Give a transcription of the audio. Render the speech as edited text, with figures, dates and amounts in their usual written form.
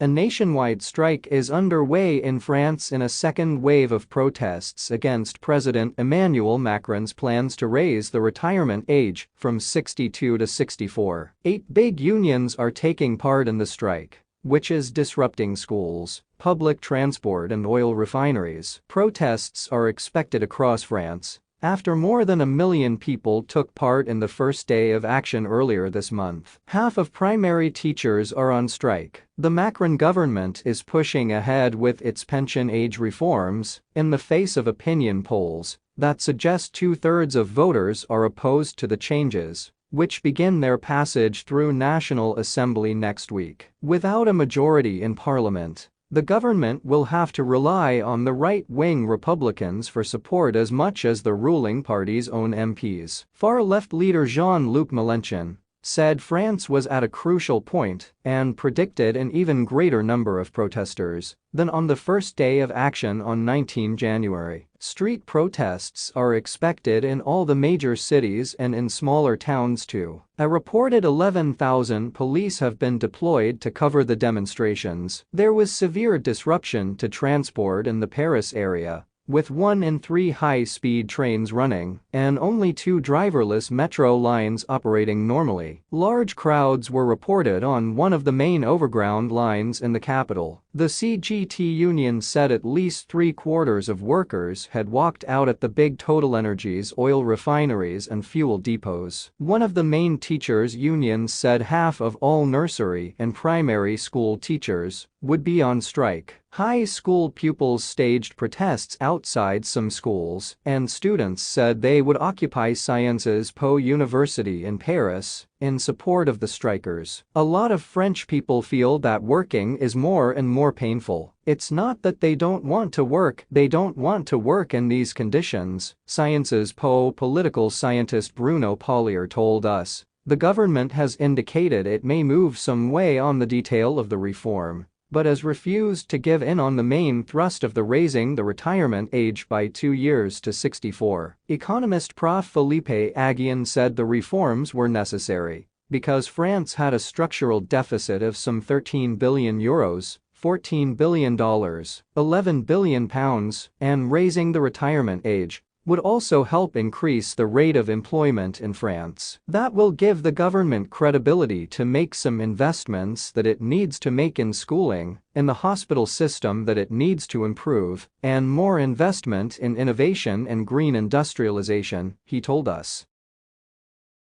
A nationwide strike is underway in France in a second wave of protests against President Emmanuel Macron's plans to raise the retirement age from 62 to 64. 8 big unions are taking part in the strike, which is disrupting schools, public transport and oil refineries. Protests are expected across France after more than 1 million people took part in the first day of action earlier this month. Half of primary teachers are on strike. The Macron government is pushing ahead with its pension age reforms in the face of opinion polls that suggest 2/3 of voters are opposed to the changes, which begin their passage through National Assembly next week. Without a majority in parliament, the government will have to rely on the right-wing Republicans for support as much as the ruling party's own MPs. Far-left leader Jean-Luc Mélenchon said France was at a crucial point and predicted an even greater number of protesters than on the first day of action on 19 January. Street protests are expected in all the major cities and in smaller towns too. A reported 11,000 police have been deployed to cover the demonstrations. There was severe disruption to transport in the Paris area, with 1 in 3 high-speed trains running and only 2 driverless metro lines operating normally. Large crowds were reported on one of the main overground lines in the capital. The CGT union said at least 3/4 of workers had walked out at the big TotalEnergies oil refineries and fuel depots. One of the main teachers' unions said half of all nursery and primary school teachers would be on strike. High school pupils staged protests outside some schools, and students said they would occupy Sciences Po University in Paris in support of the strikers. A lot of French people feel that working is more and more painful. It's not that they don't want to work, they don't want to work in these conditions, Sciences Po political scientist Bruno Paulier told us. The government has indicated it may move some way on the detail of the reform, but has refused to give in on the main thrust of the raising the retirement age by 2 years to 64. Economist Prof. Philippe Aghion said the reforms were necessary because France had a structural deficit of some €13 billion, $14 billion, £11 billion, and raising the retirement age would also help increase the rate of employment in France. That will give the government credibility to make some investments that it needs to make in schooling, in the hospital system that it needs to improve, and more investment in innovation and green industrialization, he told us.